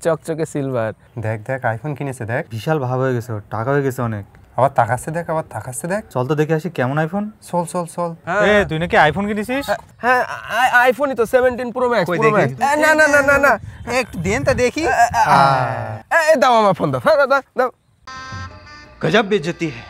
চকচকে সিলভার। দেখ দেখ আইফোন কিনেছে, দেখ বিশাল ভাব হয়ে গেছে, ওর টাকা হয়ে গেছে অনেক। আবার তাকাচ্ছে দেখ, আবার তাকাচ্ছে দেখ। চল তো দেখে আসি কেমন আইফোন। চল চল চল। এ তুই নাকি আইফোন কিনেছিস? হ্যাঁ আইফোনই তো 17 প্রো ম্যাক্স। কই প্রো দেখি? ম্যাক্স না না না না না একটু দেন তা দেখি। দাও আমার ফোন, দাও দাও। गजब बेइज्जती है।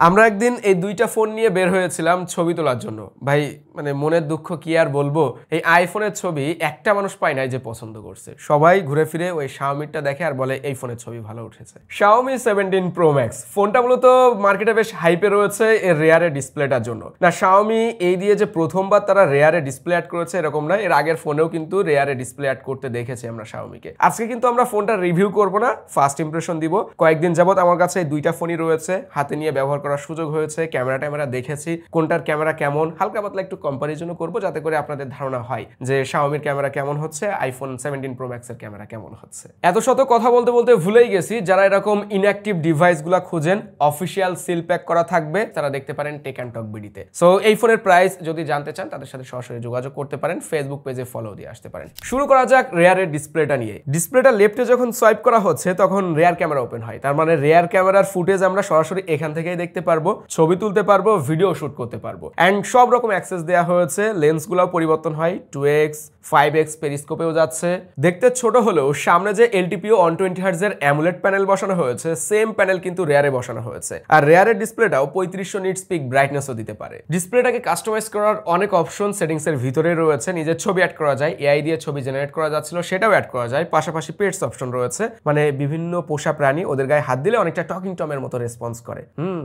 আমরা একদিন এই দুইটা ফোন নিয়ে বের হয়েছিলাম ছবি তোলার জন্য। ভাই মানে মনের দুঃখ কি আর বলবো, এই আইফোনের ছবি একটা মানুষ পায় নাই যে পছন্দ করছে। সবাই ঘুরে ফিরে ওই শাওমিটা দেখে আর বলে এই ফোনের ছবি ভালো উঠেছে। Xiaomi 17 Pro Max ফোনটা মূলত মার্কেটে বেশ হাইপে রয়েছে এর রেয়ারে ডিসপ্লেটার জন্য। না Xiaomi এই দিয়ে যে প্রথমবার তারা রেয়ারে ডিসপ্লে অ্যাড করেছে এরকম না, এর আগের ফোনেও কিন্তু রেয়ারে ডিসপ্লে অ্যাড করতে দেখেছি আমরা Xiaomi-কে। আজকে কিন্তু আমরা ফোনটা রিভিউ করব না, ফার্স্ট ইমপ্রেশন দিব। কয়েকদিন যাবত আমার কাছে এই দুইটা ফোনই রয়েছে, হাতে নিয়ে ব্যবহার করার সুযোগ হয়েছে, ক্যামেরা দেখেছি কোনটার ক্যামেরা কেমন, হালকা পাতলা একটু কম্পারিজনও করব যাতে করে আপনাদের ধারণা হয় যে Xiaomi-র ক্যামেরা কেমন হচ্ছে, আইফোন 17 Pro Max এর ক্যামেরা কেমন হচ্ছে। এত শত কথা বলতে বলতে ভুলেই গেছি, যারা এরকম ইনঅ্যাক্টিভ ডিভাইসগুলো খুঁজেন অফিশিয়াল সিল প্যাক করা থাকবে তারা দেখতে পারেন টেক অ্যান্ড টক বিডিতে। সো এই ফোনের প্রাইস যদি জানতে চান তাদের সাথে সরাসরি যোগাযোগ করতে পারেন, ফেসবুক পেজে ফলো দিয়ে আসতে পারেন। শুরু করা যাক রেয়ারের ডিসপ্লেটা নিয়ে। ডিসপ্লেটা লেফটে যখন সোয়াইপ করা হচ্ছে তখন রেয়ার ক্যামেরা ওপেন হয়, তার মানে রেয়ার ক্যামেরার ফুটেজ আমরা সরাসরি এখান থেকেই দেখতে পারবো, ছবি তুলতে পারবো, ভিডিও শুট করতে পারবো এন্ড সব রকম অ্যাক্সেস দেওয়া হয়েছে। লেন্সগুলো পরিবর্তন হয়, 2x 5x পেরিস্কোপেও যাচ্ছে। দেখতে ছোট হলেও সামনে যে LTPO 120 Hz এর অ্যামুলেট প্যানেল বসানো হয়েছে সেম প্যানেল কিন্তু রেয়ারে বসানো হয়েছে। আর রেয়ারের ডিসপ্লেটাও 3500 নিটস পিক ব্রাইটনেসও দিতে পারে। ডিসপ্লেটাকে কাস্টমাইজ করার অনেক অপশন সেটিংস এর ভিতরে রয়েছে, নিজের ছবি অ্যাড করা যায়, AI দিয়ে ছবি জেনারেট করা যাচ্ছিল সেটাও অ্যাড করা যায়, পাশাপাশি পেটস অপশন রয়েছে, মানে বিভিন্ন পোষা প্রাণী ওদের গায়ে হাত দিলে অনেকটা টকিং টমের মতো রেসপন্স করে,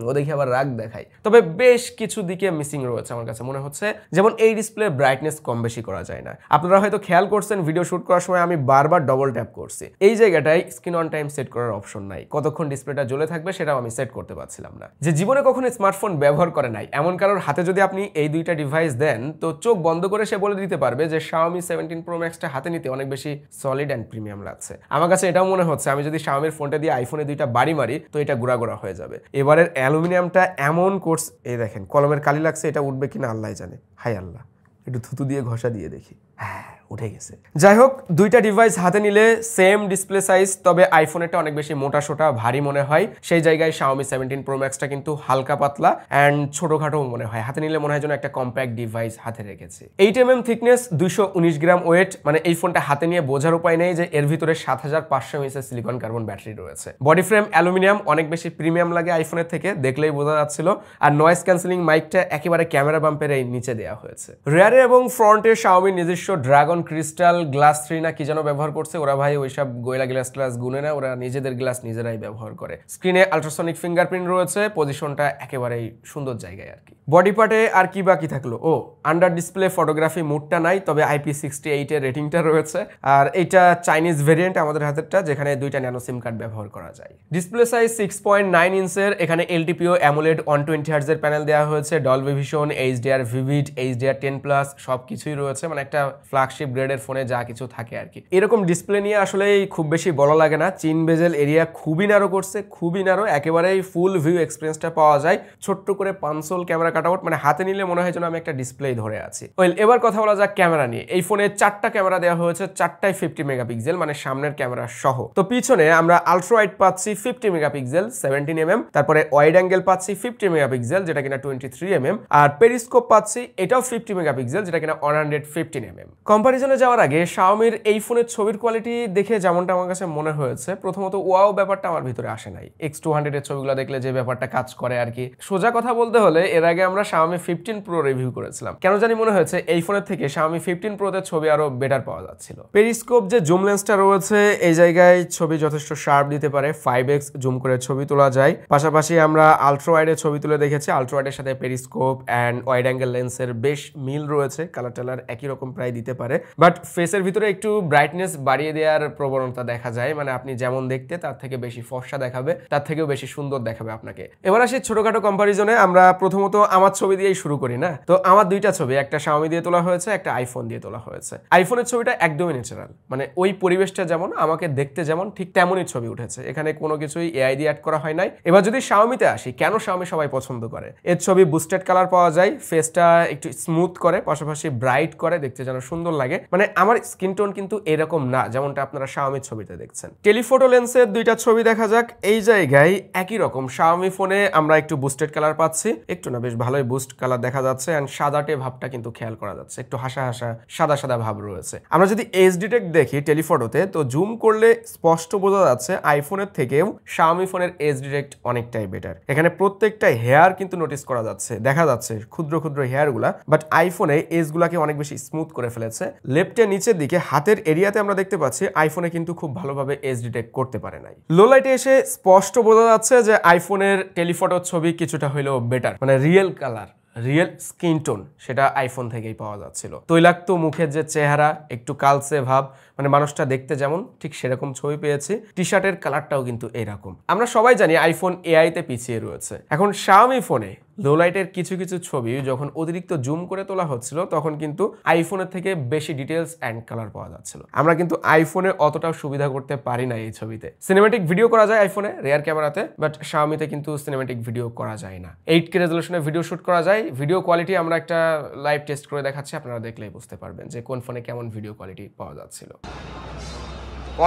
ও দেখি আবার রাগ দেখায়। তবে বেশ কিছু দিকে মিসিং রয়েছে আমার কাছে মনে হচ্ছে, যেমন এই ডিসপ্লে ব্রাইটনেস কম বেশি করা যায় না। আপনারা হয়তো খেয়াল করছেন ভিডিও শুট করার সময় আমি বারবার ডবল ট্যাপ করছি, এই জায়গাটায় স্ক্রিন অন টাইম সেট করার অপশন নাই, কতক্ষণ ডিসপ্লেটা জ্বলে থাকবে সেটাও আমি সেট করতে পারছিলাম না। যে জীবনে কখনো স্মার্টফোন ব্যবহার করে নাই এমন কারোর হাতে যদি আপনি এই দুইটা ডিভাইস দেন তো চোখ বন্ধ করে সে বলে দিতে পারবে যে Xiaomi 17 Pro Max টা হাতে নিতে অনেক বেশি সলিড অ্যান্ড প্রিমিয়াম লাগছে। আমার কাছে এটাও মনে হচ্ছে আমি যদি Xiaomi-র ফোনটা দিয়ে আইফোনে দুইটা বাড়ি মারি তো এটা গুড়া গুড়া হয়ে যাবে। এবারের অ্যালুমিনিয়ামটা এমন কোর্স, এই দেখেন কলমের কালি লাগছে, এটা উঠবে কিনা আল্লাহ জানে। হাই আল্লাহ, একটু থুতু দিয়ে ঘষা দিয়ে দেখি, হ্যাঁ উঠে গেছে। যাই হোক, দুইটা ডিভাইস হাতে নিলে সেম ডিসপ্লে সাইজ, তবে আইফোনেরটা অনেক বেশি মোটা সোটা ভারী মনে হয়, সেই জায়গায় Xiaomi 17 Pro Max টা কিন্তু হালকা পাতলা অ্যান্ড ছোটখাটো মনে হয়, হাতে নিলে মনে হয় যেন একটা কম্প্যাক্ট ডিভাইস হাতে রেখেছে। 8mm থিকনেস, 219 গ্রাম ওয়েট, মানে এই ফোনটা হাতে নিয়ে বোঝার উপায় নেই যে এর ভিতরে 7500 mAh সিলিকন কার্বন ব্যাটারি রয়েছে। বডি ফ্রেম অ্যালুমিনিয়াম, অনেক বেশি প্রিমিয়াম লাগে আইফোনের থেকে, দেখলেই বোঝা যাচ্ছিল। আর নয়েজ ক্যান্সেলিং মাইকটা একেবারে ক্যামেরা বাম্পের এই নিচে দেওয়া হয়েছে। রেয়ারে এবং ফ্রন্টে Xiaomi নিজস্ব ড্রাগন ক্রিস্টাল গ্লাস 3 না কি যেন ব্যবহার করছে ওরা, ভাই ওইসব গোয়েলা গ্লাস ক্লাস গুনে না, ওরা নিজেদের গ্লাস নিজেরাই ব্যবহার করে। স্ক্রিনে আল্ট্রাসনিক ফিঙ্গারপ্রিন্ট রয়েছে, পজিশনটা একেবারেই সুন্দর জায়গায় আর কি। বডি পার্টে আর কি বাকি থাকলো, ও আন্ডার ডিসপ্লে ফটোগ্রাফি মুডটা নাই, তবে IP68 এর রেটিংটা রয়েছে। আর এইটা চাইনিজ ভেরিয়েন্ট আমাদের হাতেরটা, যেখানে দুইটা ন্যানো সিম কার্ড ব্যবহার করা যায়। ডিসপ্লে সাইজ 6.9 ইঞ্চের, এখানে LTPO AMOLED 120 Hz এর প্যানেল দেওয়া হয়েছে, Dolby vision, HDR Vivid, HDR 10+ সবকিছুই রয়েছে, মানে একটা ফ্ল্যাগশিপ গ্রেডের ফোনে যা কিছু থাকে আর কি। এরকম ডিসপ্লে নিয়ে আসলে খুব বেশি বলা লাগে না, চিন বেজেল এরিয়া খুবই ন্যারো করছে, খুবই ন্যারো, একেবারেই ফুল ভিউ এক্সপিরিয়েন্সটা পাওয়া যায়। ছোট্ট করে পাঁচশোল ক্যামেরা কাটআউট, মানে হাতে নিলে মনে হয় যেন আমি একটা ডিসপ্লে ধরে আছি। ওয়েল, এবার কথা বলা যাক ক্যামেরা নিয়ে। এই ফোনে 4টা ক্যামেরা দেওয়া হয়েছে, 4টাই 50 মেগাপিক্সেল, মানে সামনের ক্যামেরা সহ। তো পিছনে আমরা আলট্রা ওয়াইড পাচ্ছি 50 মেগাপিক্সেল 17mm, তারপরে ওয়াইড অ্যাঙ্গেল পাচ্ছি 50 মেগাপিক্সেল যেটা কিনা 23mm, আর পেরিস্কোপ পাচ্ছি এটাও 50 মেগাপিক্সেল যেটা কিনা 115mm। কম্পারিজনে যাওয়ার আগে Xiaomi-র এই ফোনের ছবির কোয়ালিটি দেখে যেমনটা আমার কাছে মনে হয়েছে, প্রথমত ওয়াও ব্যাপারটা আমার ভিতরে আসে নাই। X200 এর ছবিগুলো দেখলে যে ব্যাপারটা কাজ করে আর কি। সোজা কথা বলতে হলে এর আগে আমরা Xiaomi 15 Pro রিভিউ করেছিলাম, কেন জানি মনে হয়েছে এই ফোনের থেকে Xiaomi 15 Pro তে ছবি আরো বেটার পাওয়া যাচ্ছিল। পেরিস্কোপ যে জুম লেন্সটা রয়েছে এই জায়গায় ছবি যথেষ্ট শার্প দিতে পারে, 5x জুম করে ছবি তোলা যায়। পাশাপাশি আমরা আলট্রা ওয়াইডে ছবি তুলে দেখেছি, আলট্রা ওয়াইডের সাথে পেরিস্কোপ অ্যান্ড ওয়াইড অ্যাঙ্গেল লেন্সের বেশ মিল রয়েছে, কালার টালার একই রকম প্রায় দিতে পারে, বাট ফেসের ভিতরে একটু ব্রাইটনেস বাড়িয়ে দেওয়ার প্রবণতা দেখা যায়, মানে আপনি যেমন দেখতে তার থেকে বেশি ফর্সা দেখাবে, তার থেকেও বেশি সুন্দর দেখাবে আপনাকে। এবার আসি ছোটখাটো কম্পারিজনে, আমরা প্রথমত আমার ছবি দিয়েই শুরু করি না। তো আমার দুইটা ছবি, একটা Xiaomi দিয়ে তোলা হয়েছে, একটা আইফোন দিয়ে তোলা হয়েছে। আইফোনের ছবিটা একদমই ন্যাচারাল, মানে ওই পরিবেশটা যেমন আমাকে দেখতে যেমন ঠিক তেমনই ছবি উঠেছে, এখানে কোনো কিছুই AI দিয়ে অ্যাড করা হয় নাই। এবার যদি Xiaomi-তে আসি, কেন Xiaomi সবাই পছন্দ করে, এর ছবি বুস্টেড কালার পাওয়া যায়, ফেসটা একটু স্মুথ করে, পাশাপাশি ব্রাইট করে, দেখতে যেন সুন্দর লাগে। মানে আমার স্কিন টোন কিন্তু এরকম না যেমনটা আপনারা Xiaomi ছবিতে দেখছেন। টেলিফটো লেন্সের দুইটা ছবি দেখা যাক। এই জায়গায় একই রকম Xiaomi ফোনে আমরা একটু বুস্টেড কালার পাচ্ছি, একটু না বেশ ভালোই বুস্ট কালার দেখা যাচ্ছে, এন্ড সাদাটে ভাবটা কিন্তু খেয়াল করা যাচ্ছে, একটু হাসা হাসা সাদা সাদা ভাব রয়েছে। আমরা যদি এজ ডিটেক্ট দেখি টেলিফটোতে, তো জুম করলে স্পষ্ট বোঝা যাচ্ছে আইফোনের থেকেও Xiaomi ফোনের এজ ডিটেক্ট অনেকটাই বেটার। এখানে প্রত্যেকটা হেয়ার কিন্তু নোটিস করা যাচ্ছে, দেখা যাচ্ছে ক্ষুদ্র ক্ষুদ্র হেয়ার গুলা, বাট আইফোনে এজ গুলাকে অনেক বেশি স্মুথ করে ফেলেছে। লেফটের নিচের দিকে হাতের এরিয়াতে আমরা দেখতে পাচ্ছি আইফোনে কিন্তু খুব ভালোভাবে এজ ডিটেক্ট করতে পারে নাই। লো লাইটে এসে স্পষ্ট বোঝা যাচ্ছে যে আইফোনের টেলিফটোর ছবি কিছুটা হইলেও বেটার, মানে real colour real skin tone সেটা আইফোন থেকেই পাওয়া যাচ্ছিল। তৈলাক্ত মুখের যে চেহারা, একটু কালচে ভাব, মানে মানুষটা দেখতে যেমন ঠিক সেরকম ছবি পেয়েছি। টি শার্টের কালারটাও কিন্তু এইরকম। আমরা সবাই জানি আইফোন এআইতে পিছিয়ে রয়েছে। এখন Xiaomi ফোনে লো লাইটের কিছু কিছু ছবি যখন অতিরিক্ত জুম করে তোলা হচ্ছিল তখন কিন্তু আইফোনের থেকে বেশি ডিটেলস অ্যান্ড কালার পাওয়া যাচ্ছিল। আমরা কিন্তু আইফোনে অতটাও সুবিধা করতে পারি না এই ছবিতে। সিনেম্যাটিক ভিডিও করা যায় আইফোনে রেয়ার ক্যামেরাতে, বাট Xiaomiতে কিন্তু সিনেম্যাটিক ভিডিও করা যায় না। 8K রেজলিউশনে ভিডিও শুট করা যায়। ভিডিও কোয়ালিটি আমরা একটা লাইভ টেস্ট করে দেখাচ্ছি, আপনারা দেখলেই বুঝতে পারবেন যে কোন ফোনে কেমন ভিডিও কোয়ালিটি পাওয়া যাচ্ছিল।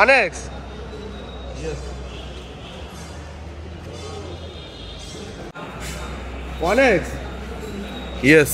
Onyx. Onyx. Yes.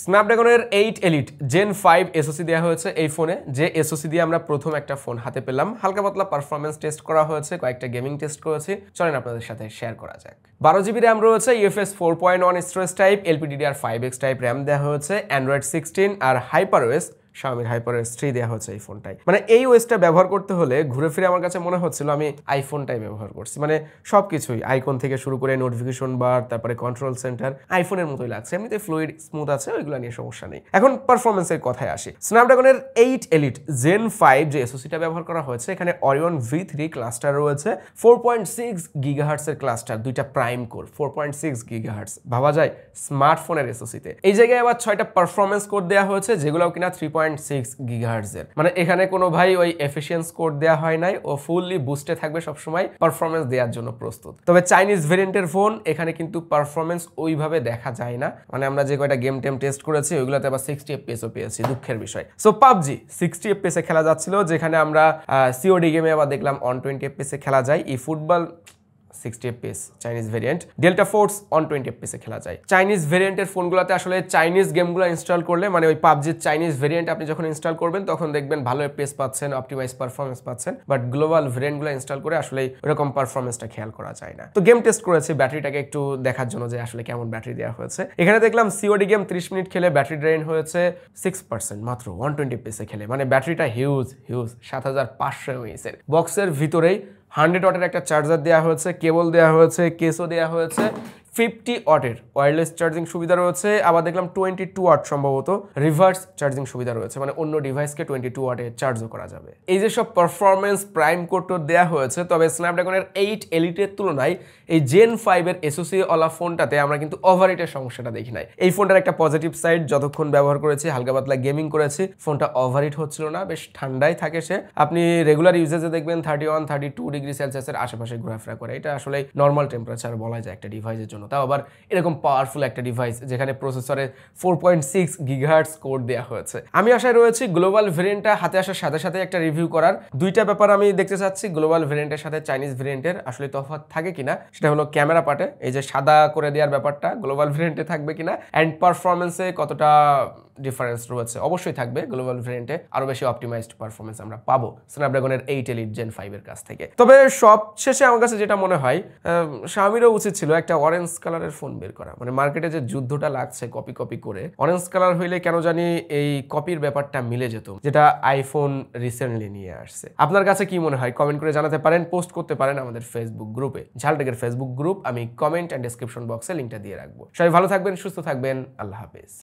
স্ন্যাপড্রাগনের 8 এলিট জেন 5 এসওসি দেওয়া হয়েছে এই ফোনে, যে এসওসি দিয়ে আমরা প্রথম একটা ফোন হাতে পেলাম। হালকা পাতলা পারফরমেন্স টেস্ট করা হয়েছে, কয়েকটা গেমিং টেস্ট করেছি, চলেন আপনাদের সাথে শেয়ার করা যাক। 12GB র্যাম রয়েছে, UFS 4.1 storage type, LPDDR5X type RAM দেওয়া হয়েছে, অ্যান্ড্রয়েড 16 আর HyperOS Xiaomi HyperOS 3 দেওয়া হচ্ছে এই ফোনটাই। মানে এই ওএসটা ব্যবহার করতে হলে ঘুরে ফিরে আমার কাছে মনে হচ্ছিল আমি আইফোনটাই ব্যবহার করছি। মানে সবকিছুই আইকন থেকে শুরু করে নোটিফিকেশন বার, তারপরে কন্ট্রোল সেন্টার আইফোনের মতোই লাগছে। এমনিতে ফ্লুইড স্মুথ আছে, ওইগুলো নিয়ে সমস্যা নেই। এখন পারফরমেন্সের কথায় আসি। স্ন্যাপড্রাগনের 8 এলিট জেন 5 যে এসওসিটা ব্যবহার করা হয়েছে, এখানে Orion V3 ক্লাস্টার রয়েছে, 4.6 GHz এর ক্লাস্টার, দুইটা প্রাইম কোর, 4.6 GHz। ভাবা যায় স্মার্টফোনের এসওসিতে। এই জায়গায় আবার 6টা পারফরমেন্স কোড দেওয়া হয়েছে, যেগুলোও কিনা 3.6 GHz এর। মানে এখানে কোনো ভাই ওই এফিসিয়েন্স কোড দেওয়া হয় নাই, ও ফুললি বুস্টে থাকবে সবসময়, পারফরমেন্স দেওয়ার জন্য প্রস্তুত। তবে চাইনিজ ভেরিয়েন্টের ফোন, এখানে কিন্তু পারফরমেন্স ওইভাবে দেখা যায় না। মানে আমরা যে কয়টা গেম টেম টেস্ট করেছি ওইগুলোতে আবার 60 FPS ও পেয়েছি, দুঃখের বিষয়। সো PUBG 60 FPS এ খেলা যাচ্ছিল, যেখানে আমরা COD গেমে আবার দেখলাম 120 FPS এ খেলা যায়। এই football 60 FPS Chinese variant. Delta force 120 FPS এ খেলা যায়। চাইনিজ ভেরিয়েন্টের ফোনগুলোতে আসলে চাইনিজ গেমগুলো ইনস্টল করলে, মানে ওই পাবজির চাইনিজ ভেরিয়েন্ট আপনি যখন ইনস্টল করবেন তখন দেখবেন ভালো FPS পাচ্ছেন, অপটিমাইজ পারফরমেন্স পাচ্ছেন, বাট গ্লোবাল ভেরিয়েন্টগুলো ইনস্টল করে আসলে ওরকম পারফরমেন্সটা খেয়াল করা যায় না। তো গেম টেস্ট করেছি ব্যাটারিটাকে একটু দেখার জন্য যে আসলে কেমন ব্যাটারি দেওয়া হয়েছে। এখানে দেখলাম COD গেম 30 মিনিট খেলে ব্যাটারি ড্রেন হয়েছে 6% মাত্র 120 FPS এ খেলে। মানে ব্যাটারিটা হিউজ 7500 mAh এর। বক্সের ভিতরেই 100 ওয়াটের একটা চার্জার দেওয়া হয়েছে, কেবল দেওয়া হয়েছে, কেসও দেওয়া হয়েছে, 50 ওয়াটের ওয়্যারলেস চার্জিং সুবিধা রয়েছে। আবার দেখলাম 22 ওয়াট সম্ভবত রিভার্স চার্জিং সুবিধা রয়েছে, মানে অন্য ডিভাইসকে 22 ওয়াটে চার্জও করা যাবে। এই যে সব পারফরমেন্স প্রাইম কোড দেওয়া হয়েছে, তবে স্ন্যাপড্রাগনের 8 এলিটের তুলনায় এই জেন 5 এর এসওসি ওয়ালা ফোনটাতে আমরা কিন্তু ওভারহিটের সমস্যাটা দেখি নাই। এই ফোনটার একটা পজিটিভ সাইড, যতক্ষণ ব্যবহার করেছি হালকা পাতলা গেমিং করেছি, ফোনটা ওভারহিট হচ্ছিল না, বেশ ঠান্ডাই থাকে সে। আপনি রেগুলার ইউজেজে দেখবেন 31-32 ডিগ্রি সেলসিয়াসের আশেপাশে ঘোরাফেরা করে। এটা আসলে নর্মাল টেম্পারেচার বলা যায় একটা ডিভাইসের জন্য, তাও আবার এরকম পাওয়ারফুল একটা ডিভাইস যেখানে প্রসেসরে 4.6 GHz কোড দেওয়া হয়েছে। আমি আশায় রয়েছি গ্লোবাল ভেরিয়েন্টটা হাতে আসার সাথে সাথে একটা রিভিউ করার। দুইটা ব্যাপার আমি দেখতে চাচ্ছি গ্লোবাল ভেরিয়েন্টের সাথে চাইনিজ ভেরিয়েন্টের আসলে তফাৎ থাকে কিনা, সেটা হলো ক্যামেরা পার্টে, এই যে সাদা করে দেওয়ার ব্যাপারটা গ্লোবাল ভেরিয়েন্টে থাকবে কিনা, অ্যান্ড পারফরমেন্সে কতটা ডিফারেন্স রয়েছে। অবশ্যই থাকবে, গ্লোবাল ভেরিয়েন্টে আরো বেশি অপটিমাইজড পারফরমেন্স আমরা পাবো স্ন্যাপড্রাগনের 8 এলিট জেন 5 এর কাছ থেকে। তবে সব শেষে আমার কাছে যেটা মনে হয়, Xiaomiরও উচিত ছিল একটা অরেঞ্জ কালারের ফোন বের করা। মানে মার্কেটে যে যুদ্ধটা লাগছে কপি করে, অরেঞ্জ কালার হইলে কেন জানি এই কপির ব্যাপারটা মিলে যেত, যেটা আইফোন রিসেন্টলি নিয়ে আসছে। আপনার কাছে কি মনে হয় কমেন্ট করে জানাতে পারেন, পোস্ট করতে পারেন আমাদের ফেসবুক গ্রুপে, ঝালটেকের ফেসবুক গ্রুপ। আমি কমেন্ট অ্যান্ড ডেসক্রিপশন বক্সে লিঙ্কটা দিয়ে রাখবো। সবাই ভালো থাকবেন, সুস্থ থাকবেন, আল্লাহ হাফেজ।